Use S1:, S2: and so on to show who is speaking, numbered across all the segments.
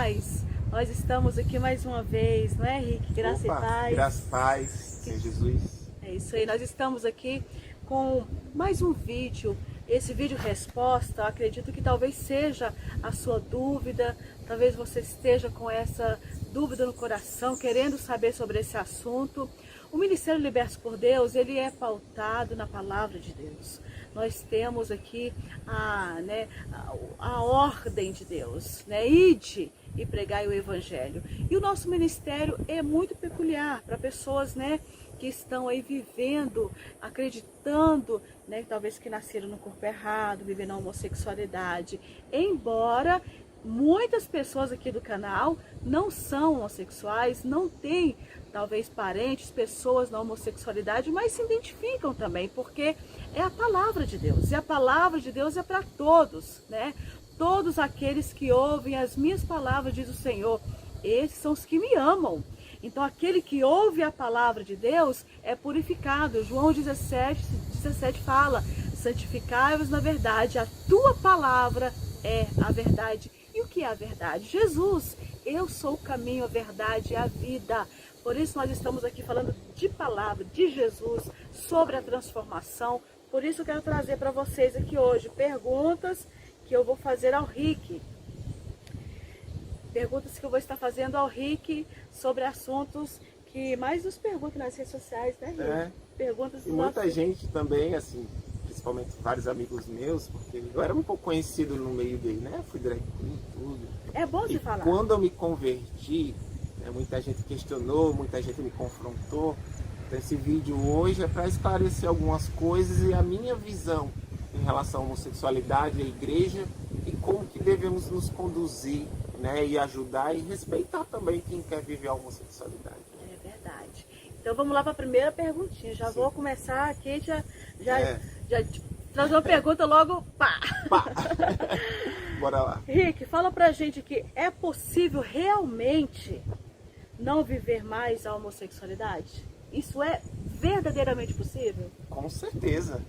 S1: paz. Nós estamos aqui mais uma vez, não é, Rick? Graça e paz.
S2: Graça e paz, Senhor Jesus.
S1: É isso aí, nós estamos aqui com mais um vídeo. Esse vídeo resposta, acredito que talvez seja a sua dúvida, talvez você esteja com essa dúvida no coração, querendo saber sobre esse assunto. O Ministério Libertos por Deus, ele é pautado na Palavra de Deus. Nós temos aqui a ordem de Deus, né? Ide e pregai o Evangelho. E o nosso ministério é muito peculiar para pessoas, né, que estão aí vivendo, acreditando, né, talvez que nasceram no corpo errado, vivendo a homossexualidade. Embora muitas pessoas aqui do canal não são homossexuais, não têm talvez parentes, pessoas na homossexualidade, mas se identificam também, porque é a palavra de Deus. E a palavra de Deus é para todos, né? Todos aqueles que ouvem as minhas palavras, diz o Senhor, esses são os que me amam. Então aquele que ouve a palavra de Deus é purificado. João 17 fala, santificai-vos na verdade, a tua palavra é a verdade. E o que é a verdade? Jesus, eu sou o caminho, a verdade e a vida. Por isso nós estamos aqui falando de palavra, de Jesus, sobre a transformação. Por isso eu quero trazer para vocês aqui hoje perguntas que eu vou fazer ao Rick. Perguntas que eu vou estar fazendo ao Rick sobre assuntos que mais nos perguntam nas redes sociais, né, Rick? Perguntas
S2: e muita gente também, assim, principalmente vários amigos meus, porque eu era um pouco conhecido no meio dele, né? Fui drag queen, tudo.
S1: É bom você falar.
S2: Quando eu me converti, né, muita gente questionou, muita gente me confrontou. Então esse vídeo hoje é para esclarecer algumas coisas e a minha visão em relação à homossexualidade, à igreja e como que devemos nos conduzir, né, e ajudar e respeitar também quem quer viver a homossexualidade.
S1: É verdade. Então vamos lá para a primeira perguntinha. Já vou começar aqui, já trazer uma pergunta logo, pá!
S2: Bora lá.
S1: Rick, fala pra gente que é possível realmente não viver mais a homossexualidade? Isso é verdadeiramente possível?
S2: Com certeza.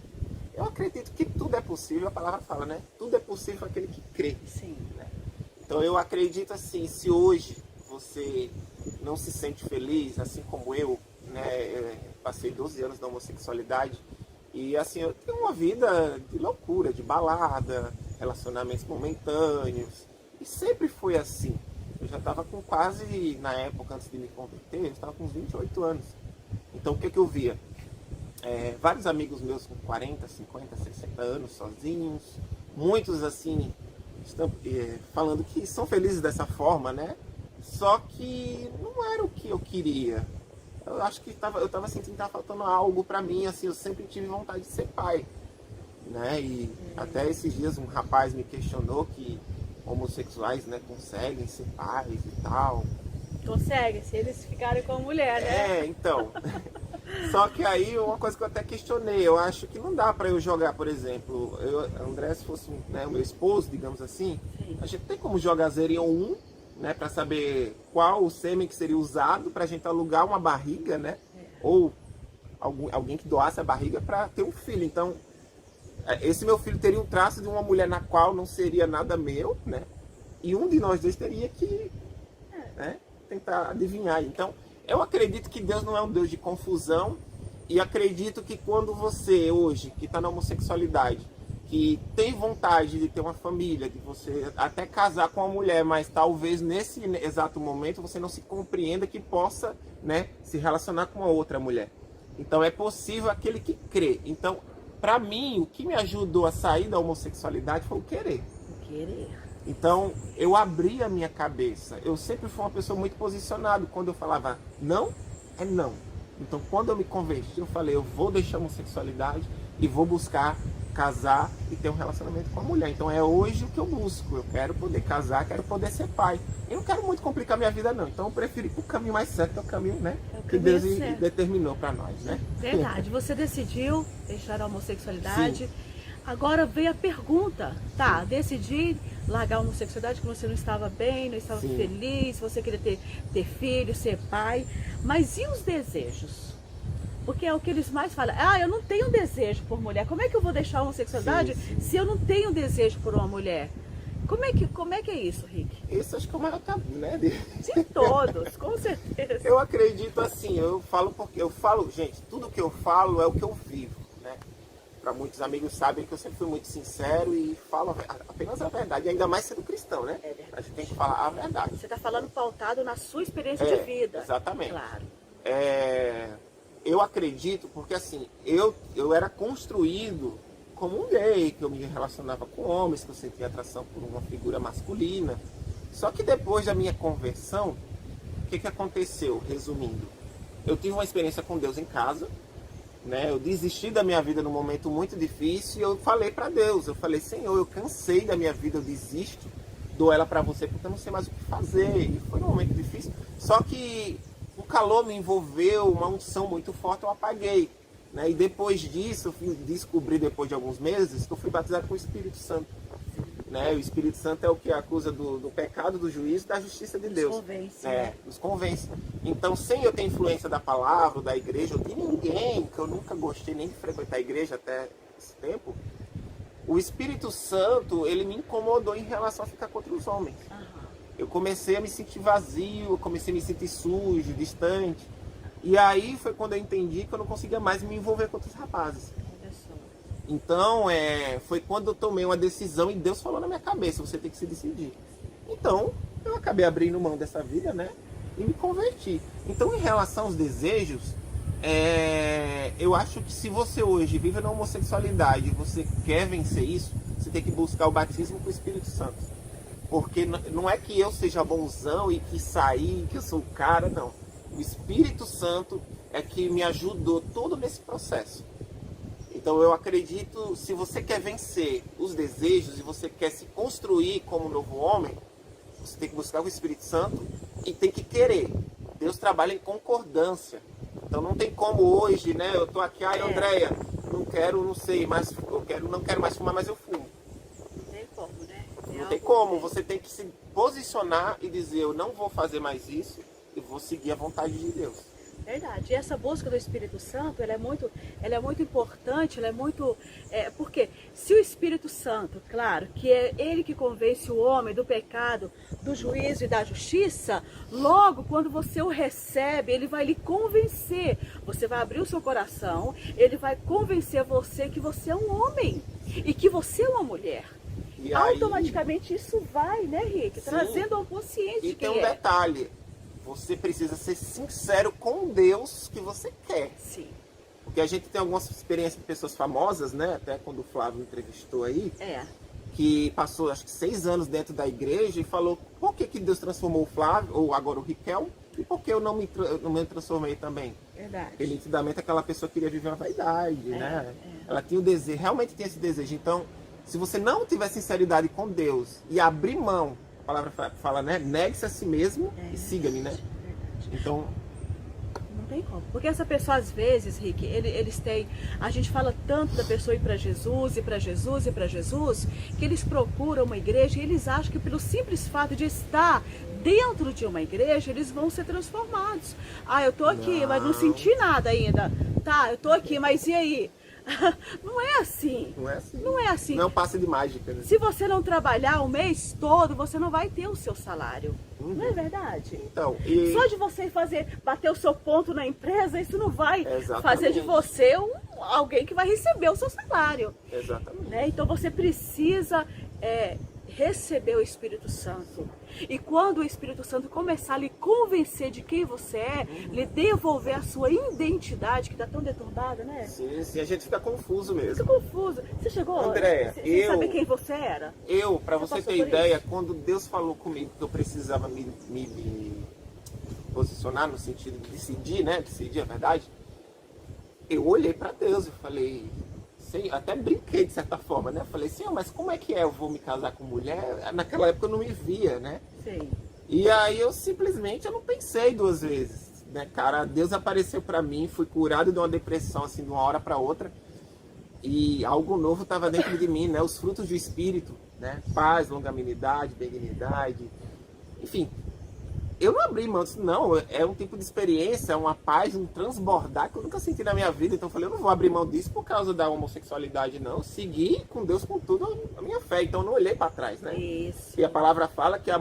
S2: Eu acredito que tudo é possível, a palavra fala, né? Tudo é possível para aquele que crê.
S1: Sim.
S2: Né? Então eu acredito assim, se hoje você não se sente feliz, assim como eu, né? Passei 12 anos na homossexualidade e assim, eu tenho uma vida de loucura, de balada, relacionamentos momentâneos, e sempre foi assim. Eu já estava com quase, na época antes de me converter, eu estava com uns 28 anos. Então o que eu via? Vários amigos meus com 40, 50, 60 anos sozinhos, muitos assim estão falando que são felizes dessa forma, né? Só que não era o que eu queria. Eu acho que eu estava sentindo que estava faltando algo para mim, assim, eu sempre tive vontade de ser pai, né? E até esses dias um rapaz me questionou que homossexuais, né, conseguem ser pais e tal.
S1: Consegue, se eles ficarem com a mulher, né?
S2: Então. Só que aí, uma coisa que eu até questionei, eu acho que não dá pra eu jogar, por exemplo, André, se fosse, né, o meu esposo, digamos assim,
S1: Sim.
S2: A gente tem como jogar 0 em 1, né, pra saber qual o sêmen que seria usado pra gente alugar uma barriga, né? Ou alguém que doasse a barriga pra ter um filho. Então, esse meu filho teria um traço de uma mulher na qual não seria nada meu, né? E um de nós dois teria que, né, tentar adivinhar. Então, eu acredito que Deus não é um Deus de confusão e acredito que quando você hoje, que está na homossexualidade, que tem vontade de ter uma família, de você até casar com uma mulher, mas talvez nesse exato momento você não se compreenda que possa, né, se relacionar com uma outra mulher. Então é possível aquele que crê. Então, para mim, o que me ajudou a sair da homossexualidade foi o querer.
S1: O querer.
S2: Então, eu abri a minha cabeça. Eu sempre fui uma pessoa muito posicionada. Quando eu falava não, é não. Então, quando eu me converti, eu falei, eu vou deixar a homossexualidade e vou buscar casar e ter um relacionamento com a mulher. Então, é hoje o que eu busco. Eu quero poder casar, quero poder ser pai. Eu não quero muito complicar minha vida, não. Então, eu preferi o caminho mais certo, que é o caminho, né, que Deus determinou para nós, né?
S1: Verdade. Você decidiu deixar a homossexualidade.
S2: Sim.
S1: Agora veio a pergunta, tá, decidi largar a homossexualidade, que você não estava bem, não estava feliz, você queria ter filho, ser pai, mas e os desejos? Porque é o que eles mais falam, eu não tenho desejo por mulher, como é que eu vou deixar a homossexualidade se eu não tenho desejo por uma mulher? Como é que é isso, Rick?
S2: Esse acho que é o maior tabu, né?
S1: De todos, com certeza.
S2: Eu acredito assim, eu falo, gente, tudo que eu falo é o que eu vivo, né? Para muitos amigos sabem que eu sempre fui muito sincero e falo apenas a verdade, ainda mais sendo cristão, né?
S1: É verdade.
S2: A gente tem que falar a verdade.
S1: Você está falando pautado na sua experiência de vida.
S2: Exatamente.
S1: Claro.
S2: Eu acredito porque assim, eu era construído como um gay, que eu me relacionava com homens, que eu sentia atração por uma figura masculina. Só que depois da minha conversão, o que aconteceu? Resumindo, eu tive uma experiência com Deus em casa, né? Eu desisti da minha vida num momento muito difícil e eu falei para Deus, eu falei, Senhor, eu cansei da minha vida, eu desisto, dou ela para você porque eu não sei mais o que fazer. E foi um momento difícil, só que o calor me envolveu, uma unção muito forte, eu apaguei. Né? E depois disso, eu descobri depois de alguns meses que eu fui batizado com o Espírito Santo. Né? O Espírito Santo é o que acusa do pecado, do juízo, da justiça de Deus.
S1: Convence,
S2: nos convence. Então, sem eu ter influência da palavra, da igreja, ou de ninguém, que eu nunca gostei nem de frequentar a igreja até esse tempo, o Espírito Santo, ele me incomodou em relação a ficar contra os homens. Eu comecei a me sentir vazio, eu comecei a me sentir sujo, distante. E aí foi quando eu entendi que eu não conseguia mais me envolver com outros rapazes. Então, foi quando eu tomei uma decisão e Deus falou na minha cabeça, você tem que se decidir. Então, eu acabei abrindo mão dessa vida, né? E me converti. Então, em relação aos desejos, eu acho que se você hoje vive na homossexualidade e você quer vencer isso, você tem que buscar o batismo com o Espírito Santo. Porque não é que eu seja bonzão e que saí, que eu sou o cara, não. O Espírito Santo é que me ajudou todo nesse processo. Então eu acredito, se você quer vencer os desejos e você quer se construir como um novo homem, você tem que buscar o Espírito Santo e tem que querer. Deus trabalha em concordância. Então não tem como hoje, né? Eu tô aqui, Andréia, não quero mais fumar, mas eu fumo.
S1: Não tem como, né?
S2: Não tem como, você tem que se posicionar e dizer, eu não vou fazer mais isso e vou seguir a vontade de Deus.
S1: Verdade. E essa busca do Espírito Santo, ela é muito importante, ela é muito... porque se o Espírito Santo, claro, que é ele que convence o homem do pecado, do juízo e da justiça, logo quando você o recebe, ele vai lhe convencer. Você vai abrir o seu coração, ele vai convencer você que você é um homem e que você é uma mulher. E automaticamente aí... isso vai, né, Rick? Sim. Trazendo ao consciente.
S2: E tem um detalhe. Você precisa ser sincero com Deus que você quer.
S1: Sim.
S2: Porque a gente tem algumas experiências de pessoas famosas, né? Até quando o Flávio entrevistou aí. Que passou, acho que 6 anos dentro da igreja e falou por que Deus transformou o Flávio, ou agora o Riquel, e por que eu não me transformei também.
S1: Verdade.
S2: Porque nitidamente aquela pessoa queria viver uma vaidade, né? Ela tinha o desejo, realmente tinha esse desejo. Então, se você não tiver sinceridade com Deus e abrir mão, a palavra fala, né? Negue-se a si mesmo e siga-me, né? Então...
S1: Não tem como. Porque essa pessoa, às vezes, Rick, eles têm... A gente fala tanto da pessoa ir para Jesus, e para Jesus, e para Jesus, que eles procuram uma igreja e eles acham que pelo simples fato de estar dentro de uma igreja, eles vão ser transformados. Eu tô aqui, mas não senti nada ainda. Tá, eu tô aqui, mas e aí? Não é assim.
S2: Não é assim.
S1: Não é assim.
S2: Não é um passe de mágica, né?
S1: Se você não trabalhar o mês todo, você não vai ter o seu salário. Não é verdade?
S2: Então,
S1: só de você bater o seu ponto na empresa, isso não vai fazer de você alguém que vai receber o seu salário.
S2: Exatamente.
S1: Né? Então você precisa receber o Espírito Santo. E quando o Espírito Santo começar a lhe convencer de quem você é, lhe devolver a sua identidade, que está tão deturbada, né?
S2: Sim, a gente fica confuso mesmo.
S1: Fica confuso. Você chegou,
S2: Andréia,
S1: sem saber quem você era?
S2: Para você ter ideia, quando Deus falou comigo que eu precisava me posicionar no sentido de decidir, né? Decidir a verdade, eu olhei para Deus e falei... até brinquei de certa forma, né? Falei, Senhor, mas como é que eu vou me casar com mulher? Naquela época eu não me via, né?
S1: Sim.
S2: E aí eu não pensei 2 vezes, né, cara? Deus apareceu pra mim, fui curado de uma depressão, assim, de uma hora pra outra. E algo novo estava dentro de mim, né? Os frutos do Espírito, né? Paz, longanimidade, benignidade, enfim. eu não abri mão, disse, não, é um tipo de experiência, uma paz, um transbordar que eu nunca senti na minha vida. Então eu falei, eu não vou abrir mão disso por causa da homossexualidade, não. Segui com Deus, com tudo, a minha fé. Então eu não olhei para trás, né?
S1: Isso.
S2: E a palavra fala que a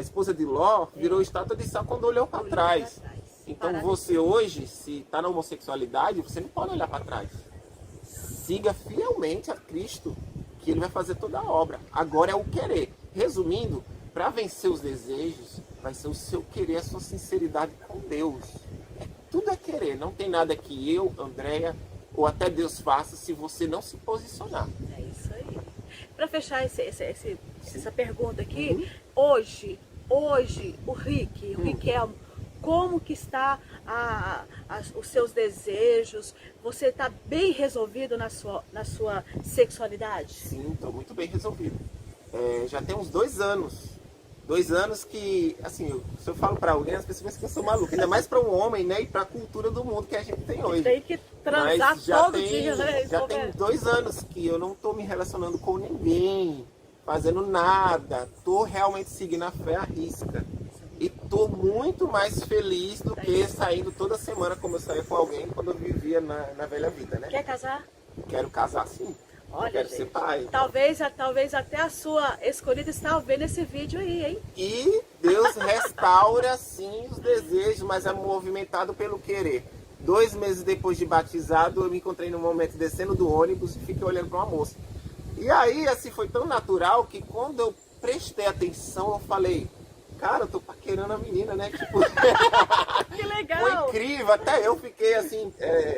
S2: esposa de Ló, virou estátua de sal quando olhou para trás. Então você hoje, se está na homossexualidade, você não pode olhar para trás. Siga fielmente a Cristo, que Ele vai fazer toda a obra. Agora é o querer. Resumindo, para vencer os desejos, vai ser o seu querer, a sua sinceridade com Deus. Tudo é querer, não tem nada que eu, Andréia, ou até Deus faça se você não se posicionar.
S1: É isso aí. Para fechar essa pergunta aqui, hoje, o Riquelme, como que está os seus desejos? Você está bem resolvido na sua sexualidade?
S2: Sim, estou muito bem resolvido. Já tem uns 2 anos. 2 anos que, assim, se eu falo para alguém, as pessoas pensam que eu sou maluco. Ainda mais para um homem, né? E para a cultura do mundo que a gente tem hoje.
S1: Tem que transar todo dia, né?
S2: Já tem 2 anos que eu não estou me relacionando com ninguém, fazendo nada. Estou realmente seguindo a fé à risca. E estou muito mais feliz do que saindo toda semana como eu saía com alguém quando eu vivia na velha vida, né?
S1: Quer casar?
S2: Quero casar sim.
S1: Olha,
S2: quero
S1: gente,
S2: ser pai.
S1: talvez até a sua escolhida está vendo esse vídeo aí, hein?
S2: E Deus restaura sim os desejos, mas é movimentado pelo querer. 2 meses depois de batizado, eu me encontrei num momento descendo do ônibus e fiquei olhando para uma moça. E aí, assim, foi tão natural que quando eu prestei atenção, eu falei, cara, eu tô paquerando a menina, né? Tipo,
S1: que legal!
S2: Foi incrível, até eu fiquei assim,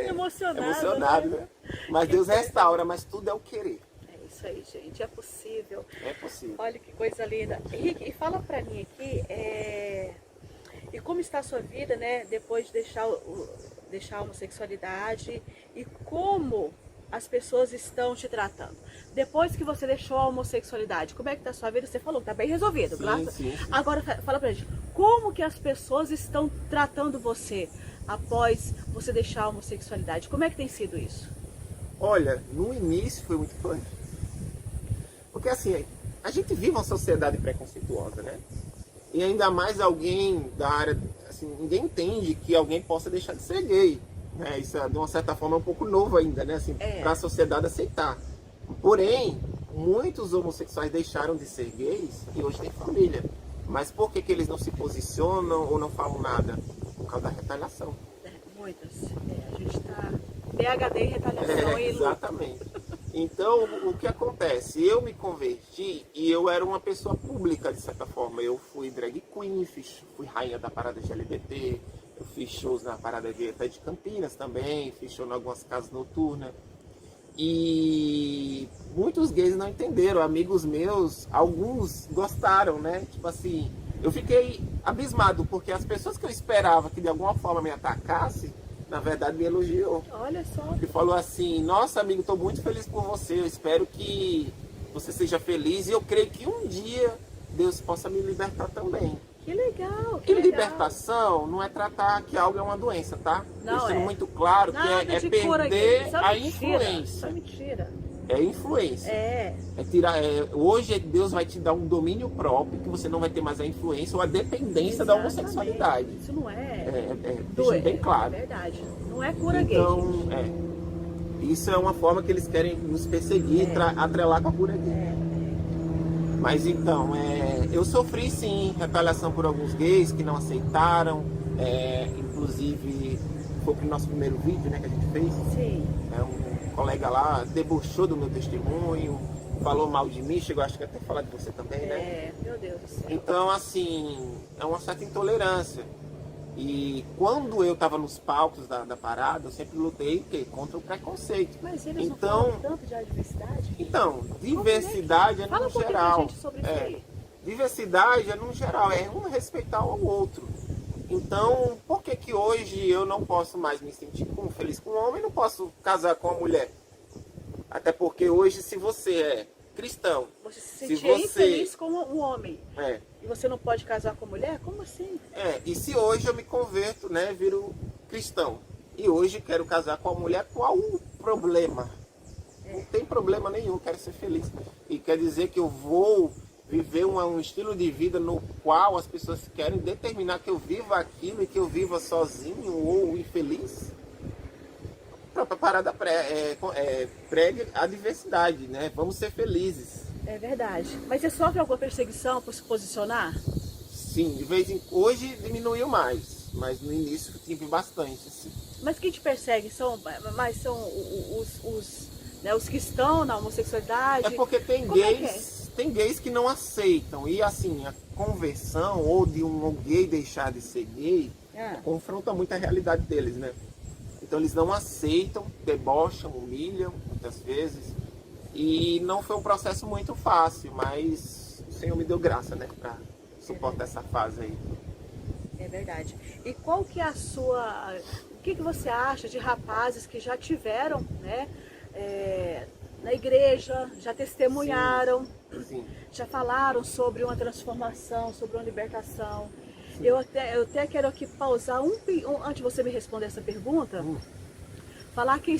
S2: emocionado, né? Mas Deus restaura, mas tudo é o querer.
S1: É isso aí, gente, é possível.
S2: É possível.
S1: Olha que coisa linda. Henrique, e fala pra mim aqui, e como está a sua vida, né? Depois de deixar a homossexualidade e como as pessoas estão te tratando. Depois que você deixou a homossexualidade, como é que tá a sua vida? Você falou que tá bem resolvido,
S2: sim.
S1: Agora fala pra gente, como que as pessoas estão tratando você após você deixar a homossexualidade? Como é que tem sido isso?
S2: Olha, no início foi muito fã. Porque assim, a gente vive uma sociedade preconceituosa, né? E ainda mais alguém da área, assim, ninguém entende que alguém possa deixar de ser gay. Né? Isso, de uma certa forma, é um pouco novo ainda, né? Assim, para a sociedade aceitar. Porém, muitos homossexuais deixaram de ser gays e hoje têm família. Mas por que eles não se posicionam ou não falam nada? Por causa da retaliação.
S1: Muitas. A gente está PhD em retaliação.
S2: Exatamente. Então, o que acontece? Eu me converti e eu era uma pessoa pública, de certa forma. Eu fui drag queen, fui rainha da parada de LGBT, eu fiz shows na parada gay até de Campinas também, fiz show em algumas casas noturnas. E muitos gays não entenderam, amigos meus, alguns gostaram, né? Tipo assim, eu fiquei abismado, porque as pessoas que eu esperava que de alguma forma me atacassem, na verdade me elogiou.
S1: Olha só.
S2: E falou assim, nossa amigo, estou muito feliz por você, eu espero que você seja feliz e eu creio que um dia Deus possa me libertar também.
S1: Que legal,
S2: que legal. Libertação não é tratar que algo é uma doença, tá?
S1: Não,
S2: deixando muito claro que é perder a influência.
S1: Isso é mentira.
S2: É influência. Hoje Deus vai te dar um domínio próprio, que você não vai ter mais a influência ou a dependência da homossexualidade.
S1: Isso não
S2: deixando bem claro.
S1: É verdade. Não é cura
S2: então,
S1: gay.
S2: Isso é uma forma que eles querem nos perseguir, atrelar com a cura gay. Mas então, eu sofri sim retaliação por alguns gays que não aceitaram, inclusive foi pro nosso primeiro vídeo, né, que a gente fez.
S1: Sim.
S2: Um colega lá debochou do meu testemunho, falou mal de mim, chegou acho que até falar de você também, né?
S1: Meu Deus do céu.
S2: Então, assim, é uma certa intolerância. E quando eu estava nos palcos da parada, eu sempre lutei contra o preconceito.
S1: Mas eles não falam tanto de diversidade?
S2: Então, diversidade é no geral.
S1: Gente sobre isso aí.
S2: Diversidade é no geral, é um respeitar o outro. Então, por que hoje eu não posso mais me sentir feliz com um homem e não posso casar com uma mulher? Até porque hoje, se você é cristão,
S1: você se sentir infeliz com um homem, e você não pode casar com mulher? Como assim?
S2: E se hoje eu me converto, né, viro cristão, e hoje quero casar com uma mulher, qual o problema? Não tem problema nenhum, quero ser feliz. E quer dizer que eu vou viver um estilo de vida no qual as pessoas querem determinar que eu viva aquilo e que eu viva sozinho ou infeliz. A própria parada prega a diversidade, né? Vamos ser felizes.
S1: É verdade. Mas você sofre alguma perseguição por se posicionar?
S2: Sim, de vez em hoje diminuiu mais, mas no início tive bastante, assim.
S1: Mas quem te persegue são os que estão na homossexualidade?
S2: É porque tem gays que não aceitam. E assim, a conversão ou de um gay deixar de ser gay confronta muito a realidade deles, né? Então eles não aceitam, debocham, humilham muitas vezes. E não foi um processo muito fácil, mas o Senhor me deu graça, né? Pra suportar essa fase aí.
S1: É verdade. E qual que é a sua... O que você acha de rapazes que já tiveram, né? Na igreja, já testemunharam,
S2: Sim.
S1: já falaram sobre uma transformação, sobre uma libertação. Eu até quero aqui pausar antes de você me responder essa pergunta, falar que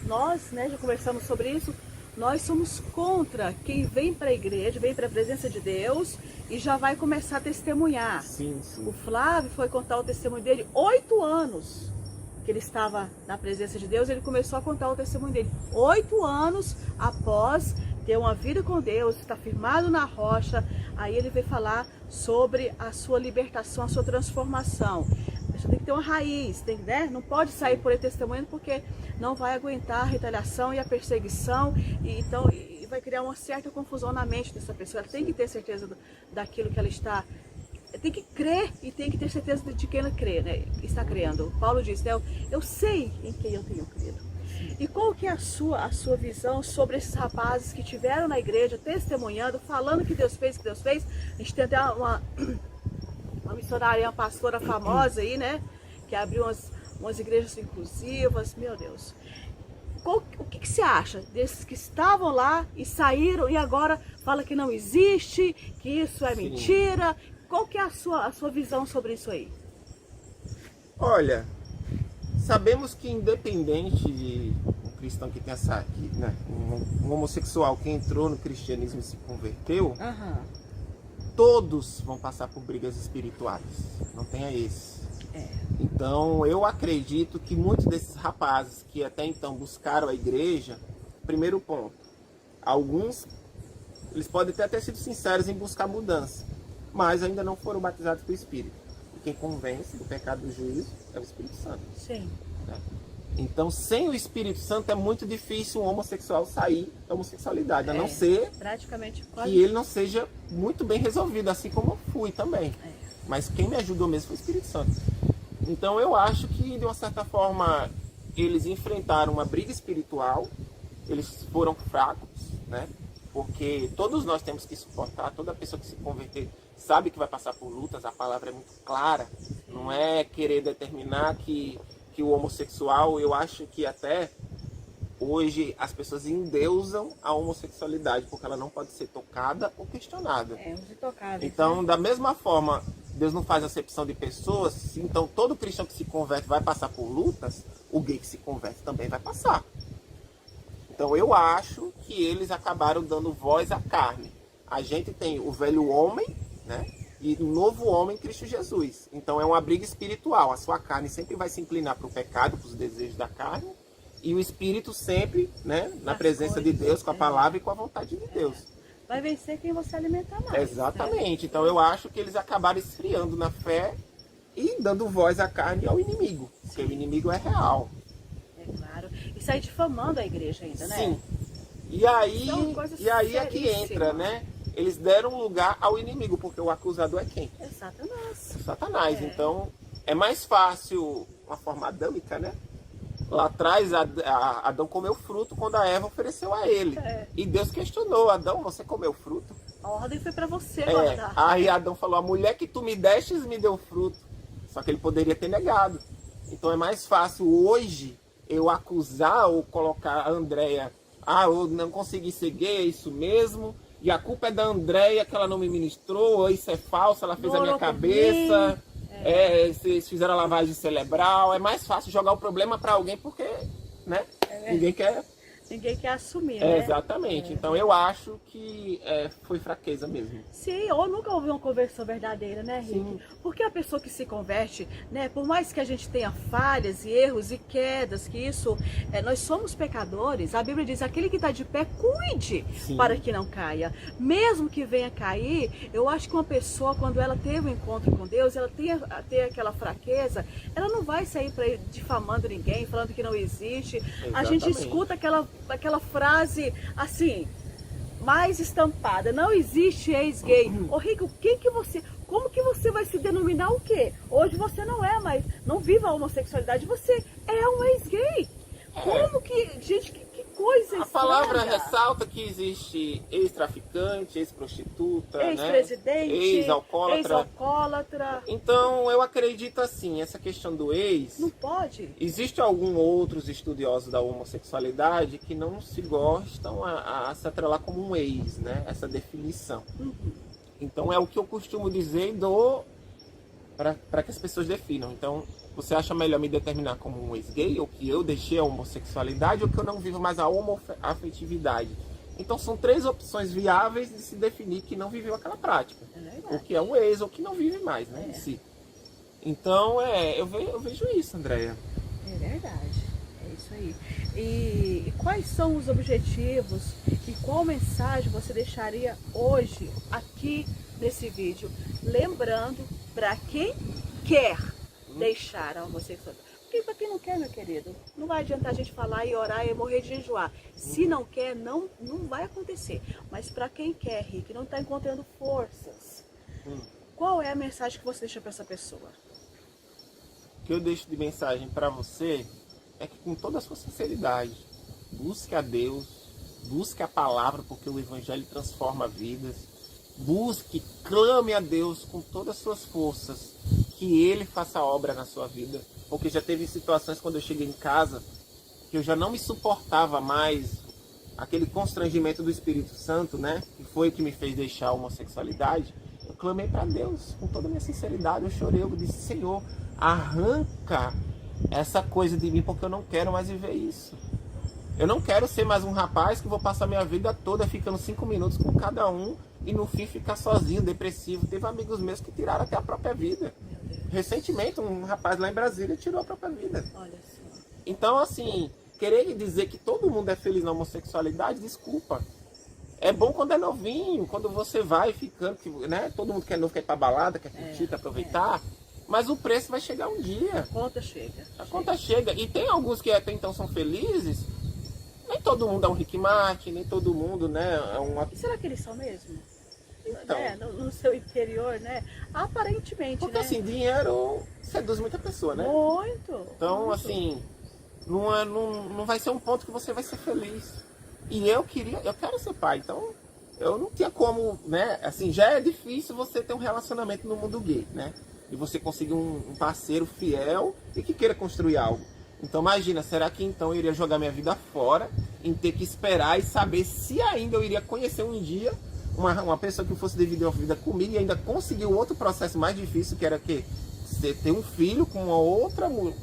S1: nós, né, já conversamos sobre isso, nós somos contra quem vem para a igreja, vem para a presença de Deus e já vai começar a testemunhar.
S2: Sim.
S1: O Flávio foi contar o testemunho dele 8 anos que ele estava na presença de Deus, ele começou a contar o testemunho dele 8 anos após ter uma vida com Deus, estar firmado na rocha. Aí ele veio falar sobre a sua libertação, a sua transformação. Você tem que ter uma raiz, né? Não pode sair por aí testemunhando, porque não vai aguentar a retaliação e a perseguição, e vai criar uma certa confusão na mente dessa pessoa. Ela tem que ter certeza daquilo que ela está, tem que crer e tem que ter certeza de quem ela crê, né? Está crendo. Paulo diz, né? Eu sei em quem eu tenho crido. E qual que é a sua visão sobre esses rapazes que estiveram na igreja testemunhando, falando que Deus fez, A gente tem até uma missionária, uma pastora famosa aí, né? Que abriu umas igrejas inclusivas, meu Deus. O que você acha desses que estavam lá e saíram e agora fala que não existe, que isso é mentira? Qual que é a sua visão sobre isso aí?
S2: Olha, sabemos que independente de um cristão que tem um homossexual que entrou no cristianismo e se converteu, todos vão passar por brigas espirituais, não tenha esse. Então eu acredito que muitos desses rapazes que até então buscaram a igreja, primeiro ponto, alguns eles podem até ter sido sinceros em buscar mudança, mas ainda não foram batizados pelo Espírito. E quem convence do pecado do juízo é o Espírito Santo.
S1: Sim.
S2: Né? Então, sem o Espírito Santo é muito difícil um homossexual sair da homossexualidade, a não ser
S1: praticamente
S2: que ele não seja muito bem resolvido, assim como eu fui também. Mas quem me ajudou mesmo foi o Espírito Santo. Então eu acho que, de uma certa forma, eles enfrentaram uma briga espiritual, eles foram fracos, né? Porque todos nós temos que suportar, toda pessoa que se converter sabe que vai passar por lutas, a palavra é muito clara, não é querer determinar que o homossexual, eu acho que até hoje as pessoas endeusam a homossexualidade, porque ela não pode ser tocada ou questionada.
S1: Os intocáveis.
S2: Então, da mesma forma, Deus não faz acepção de pessoas, então todo cristão que se converte vai passar por lutas, o gay que se converte também vai passar. Então eu acho que eles acabaram dando voz à carne. A gente tem o velho homem, né? E o novo homem, Cristo Jesus. Então é uma briga espiritual. A sua carne sempre vai se inclinar para o pecado, para os desejos da carne. E o Espírito sempre, né? Na presença de Deus, com a palavra e com a vontade de Deus.
S1: Vai vencer quem você alimentar mais.
S2: Exatamente. Né? Então eu acho que eles acabaram esfriando na fé e dando voz à carne e ao inimigo. Porque o inimigo é real.
S1: É claro. E sai difamando a igreja ainda, né?
S2: Sim. E aí é que entra, né? Eles deram lugar ao inimigo, porque o acusador é quem?
S1: É Satanás.
S2: Satanás. Então, é mais fácil, uma forma adâmica, né? Lá atrás, Adão comeu fruto quando a Eva ofereceu a ele. E Deus questionou, Adão, você comeu fruto?
S1: A ordem foi para você guardar.
S2: Aí Adão falou, a mulher que tu me destes me deu fruto. Só que ele poderia ter negado. Então é mais fácil hoje eu acusar ou colocar a Andréia, eu não consegui ser gay, é isso mesmo, e a culpa é da Andréia que ela não me ministrou, ou isso é falso, ela fez a minha cabeça, vocês fizeram a lavagem cerebral. É mais fácil jogar o problema para alguém porque, né, ninguém quer
S1: Ninguém quer assumir,
S2: É,
S1: né?
S2: exatamente. Então eu acho que foi fraqueza mesmo.
S1: Sim, ou nunca houve uma conversão verdadeira, né, Rick?
S2: Sim.
S1: Porque a pessoa que se converte, né, por mais que a gente tenha falhas e erros e quedas, que isso, nós somos pecadores, a Bíblia diz, aquele que está de pé, cuide
S2: Sim.
S1: para que não caia. Mesmo que venha cair, eu acho que uma pessoa, quando ela teve um encontro com Deus, ela tem aquela fraqueza, ela não vai sair para difamando ninguém, falando que não existe. A gente
S2: Exatamente.
S1: escuta aquela frase assim, mais estampada, não existe ex-gay. Ô Rick, como que você vai se denominar o quê? Hoje você não é mais, não vive a homossexualidade, você é um ex-gay. Como que, gente, que coisa
S2: A palavra
S1: estranha.
S2: ressalta que existe ex-traficante, ex-prostituta,
S1: Ex-presidente,
S2: ex-alcoólatra.
S1: ex-alcoólatra,
S2: Então eu acredito assim, essa questão do ex,
S1: não pode.
S2: existe alguns outros estudiosos da homossexualidade que não se gostam a se atrelar como um ex, né? Essa definição. Então é o que eu costumo dizer e dou para que as pessoas definam. Então, você acha melhor me determinar como um ex-gay, ou que eu deixei a homossexualidade, ou que eu não vivo mais a homoafetividade? Então são 3 opções viáveis de se definir que não viveu aquela prática.
S1: É verdade.
S2: O que é um ex, ou que não vive mais, né? Em si. Então, eu vejo isso, Andréia.
S1: É verdade, é isso aí. E quais são os objetivos e qual mensagem você deixaria hoje aqui nesse vídeo? Lembrando, para quem quer deixar a homossexualidade. Porque para quem não quer, meu querido, não vai adiantar a gente falar e orar e morrer de jejuar. Se não quer, não vai acontecer. Mas para quem quer, Rick, não está encontrando forças, qual é a mensagem que você deixa para essa pessoa?
S2: O que eu deixo de mensagem para você é que, com toda a sua sinceridade, busque a Deus, busque a palavra, porque o Evangelho transforma vidas. Busque, clame a Deus com todas as suas forças, que Ele faça a obra na sua vida. Porque já teve situações quando eu cheguei em casa, que eu já não me suportava mais, aquele constrangimento do Espírito Santo, né? Que foi o que me fez deixar a homossexualidade. Eu clamei para Deus com toda a minha sinceridade, eu chorei, eu disse, Senhor, arranca essa coisa de mim, porque eu não quero mais viver isso. Eu não quero ser mais um rapaz que vou passar minha vida toda ficando 5 minutos com cada um e no fim ficar sozinho, depressivo. Teve amigos meus que tiraram até a própria vida. Recentemente, um rapaz lá em Brasília tirou a própria vida.
S1: Olha só.
S2: Então, assim, querer dizer que todo mundo é feliz na homossexualidade, desculpa. É bom quando é novinho, quando você vai ficando, né? Todo mundo quer novo, quer ir pra balada, quer curtir, quer aproveitar. Mas o preço vai chegar um dia.
S1: A conta chega.
S2: A conta chega. E tem alguns que até então são felizes. Nem todo mundo é um Rick Martin, nem todo mundo, né, é uma...
S1: E será que eles são mesmo?
S2: Então.
S1: Né? No seu interior, né? Aparentemente,
S2: Porque
S1: né?
S2: assim, dinheiro seduz muita pessoa, né?
S1: Muito.
S2: Então,
S1: muito.
S2: assim, não vai ser um ponto que você vai ser feliz. E eu quero ser pai, então eu não tinha como, né? Assim, já é difícil você ter um relacionamento no mundo gay, né? E você conseguir um parceiro fiel e que queira construir algo. Então imagina, será que então eu iria jogar minha vida fora em ter que esperar e saber se ainda eu iria conhecer um dia uma pessoa que fosse dividir a vida comigo e ainda conseguir um outro processo mais difícil, que era que você ter um filho com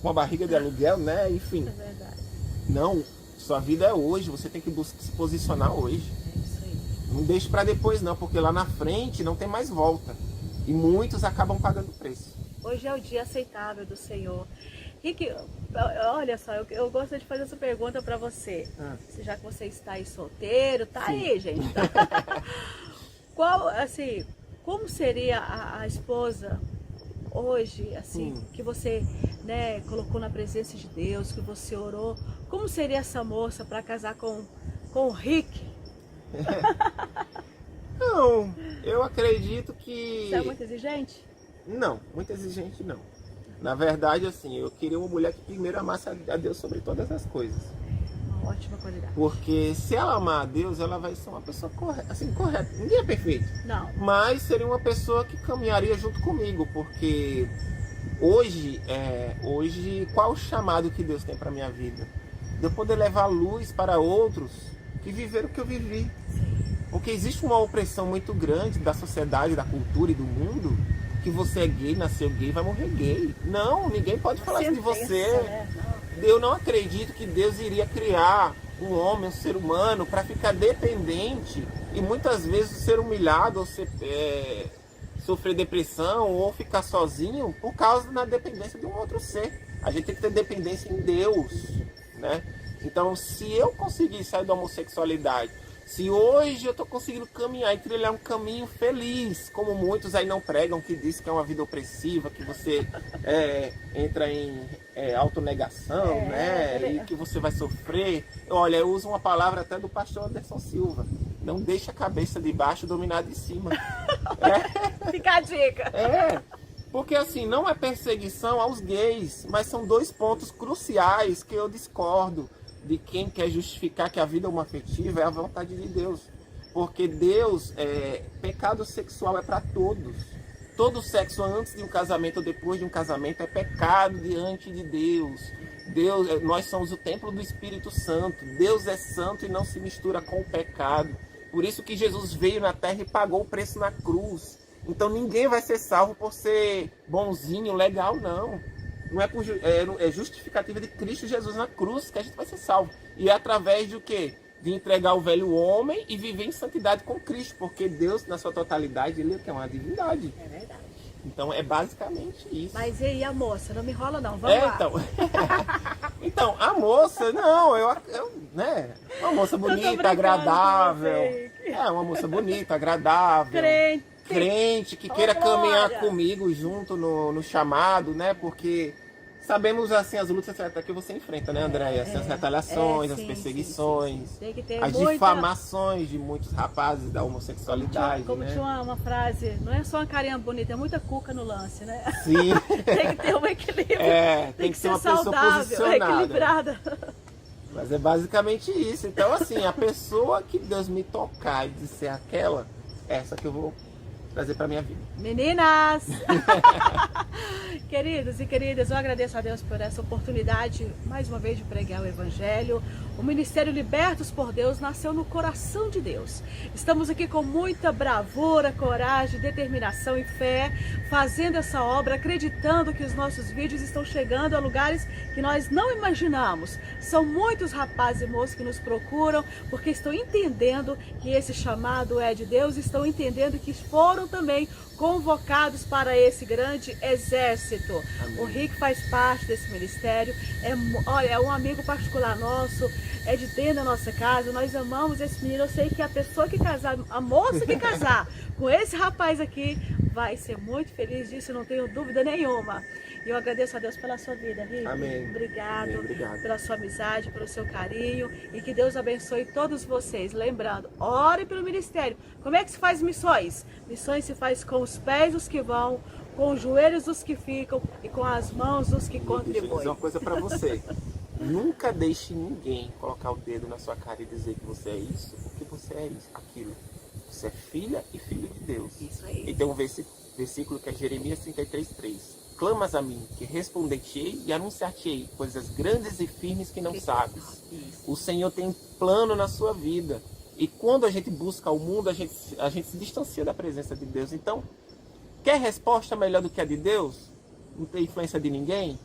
S2: uma barriga de aluguel, né? Enfim.
S1: É verdade.
S2: Não, sua vida é hoje, você tem que se posicionar hoje.
S1: É isso aí.
S2: Não deixe para depois não, porque lá na frente não tem mais volta. E muitos acabam pagando o preço.
S1: Hoje é o dia aceitável do Senhor. Rick, olha só, eu gostaria de fazer essa pergunta para você. Já que você está aí solteiro, tá? Sim. Aí, gente. Como seria a esposa hoje, assim, que você, né, colocou na presença de Deus, que você orou? Como seria essa moça para casar com o Rick?
S2: Não, eu acredito que...
S1: Você é muito exigente?
S2: Não, muito exigente não. Na verdade, assim, eu queria uma mulher que primeiro amasse a Deus sobre todas as coisas.
S1: Uma ótima qualidade.
S2: Porque se ela amar a Deus, ela vai ser uma pessoa correta. Assim, correta. Ninguém é perfeito.
S1: Não.
S2: Mas seria uma pessoa que caminharia junto comigo. Porque hoje, qual o chamado que Deus tem para minha vida? De eu poder levar luz para outros que viveram o que eu vivi. Porque existe uma opressão muito grande da sociedade, da cultura e do mundo, que você é gay, nasceu gay, vai morrer gay. Não, ninguém pode falar isso de você.
S1: Né?
S2: Eu não acredito que Deus iria criar um homem, um ser humano, para ficar dependente e muitas vezes ser humilhado ou sofrer depressão ou ficar sozinho por causa da dependência de um outro ser. A gente tem que ter dependência em Deus, né? Então, se eu conseguir sair da homossexualidade, se hoje eu estou conseguindo caminhar e trilhar um caminho feliz, como muitos aí não pregam, que diz que é uma vida opressiva, que você entra em autonegação, né? E que você vai sofrer. Olha, eu uso uma palavra até do pastor Anderson Silva. Não deixa a cabeça de baixo dominar de cima.
S1: Fica a dica.
S2: Porque assim, não é perseguição aos gays, mas são dois pontos cruciais que eu discordo de quem quer justificar que a vida homoafetiva é a vontade de Deus. Porque Deus, pecado sexual é para todos. Todo sexo antes de um casamento ou depois de um casamento é pecado diante de Deus. Nós somos o templo do Espírito Santo. Deus é santo e não se mistura com o pecado. Por isso que Jesus veio na terra e pagou o preço na cruz. Então ninguém vai ser salvo por ser bonzinho, legal, não. Não é justificativa de Cristo Jesus na cruz que a gente vai ser salvo. E é através de o quê? De entregar o velho homem e viver em santidade com Cristo. Porque Deus, na sua totalidade, Ele é uma divindade.
S1: É verdade.
S2: Então é basicamente isso.
S1: Mas e aí a moça? Não me enrola não, vamos lá.
S2: Então, a moça, não, né? Uma moça bonita, agradável. Uma moça bonita, agradável. Crente que queira caminhar comigo junto no chamado, né? Porque sabemos assim as lutas até que você enfrenta, né, Andréia? Assim, as retaliações, as perseguições,
S1: sim. Tem que ter
S2: as difamações de muitos rapazes da homossexualidade.
S1: Como tinha uma frase, não é só uma carinha bonita, é muita cuca no lance, né?
S2: Sim.
S1: Tem que ter um equilíbrio.
S2: Tem que ser uma
S1: saudável,
S2: pessoa posicionada.
S1: equilibrada.
S2: Mas é basicamente isso. Então, assim, a pessoa que Deus me tocar e disser aquela, essa que eu vou trazer para minha vida.
S1: Meninas! Queridos e queridas, eu agradeço a Deus por essa oportunidade, mais uma vez, de pregar o Evangelho. O Ministério Libertos por Deus nasceu no coração de Deus. Estamos aqui com muita bravura, coragem, determinação e fé, fazendo essa obra, acreditando que os nossos vídeos estão chegando a lugares que nós não imaginamos. São muitos rapazes e moças que nos procuram, porque estão entendendo que esse chamado é de Deus, estão entendendo que foram também convocados para esse grande exército. Amém. O Rick faz parte desse ministério, é um amigo particular nosso, é de dentro da nossa casa, nós amamos esse menino. Eu sei que a pessoa que casar, a moça que casar com esse rapaz aqui, vai ser muito feliz disso, eu não tenho dúvida nenhuma. E eu agradeço a Deus pela sua vida, Rick.
S2: Amém.
S1: Obrigado pela sua amizade, pelo seu carinho, e que Deus abençoe todos vocês. Lembrando, ore pelo ministério. Como é que se faz missões? Missões se faz com os pés dos que vão, com os joelhos dos que ficam e com as mãos dos que contribuem.
S2: Deixa eu dizer uma coisa para você. Nunca deixe ninguém colocar o dedo na sua cara e dizer que você é isso, porque você é isso, aquilo. Você é filha e filho de Deus.
S1: Isso aí.
S2: E tem um versículo que é Jeremias 33:3. Clamas a mim, que responder-te-ei e anunciar-te-ei coisas grandes e firmes que não sabes. O Senhor tem um plano na sua vida. E quando a gente busca o mundo, a gente se distancia da presença de Deus. Então, quer resposta melhor do que a de Deus? Não tem influência de ninguém?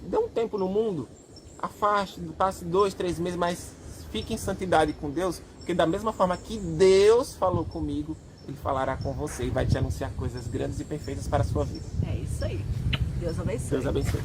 S2: Dê um tempo no mundo. Afaste, passe 2, 3 meses, mas fique em santidade com Deus. Porque da mesma forma que Deus falou comigo, Ele falará com você e vai te anunciar coisas grandes e perfeitas para a sua vida.
S1: É isso aí. Deus abençoe.
S2: Deus abençoe.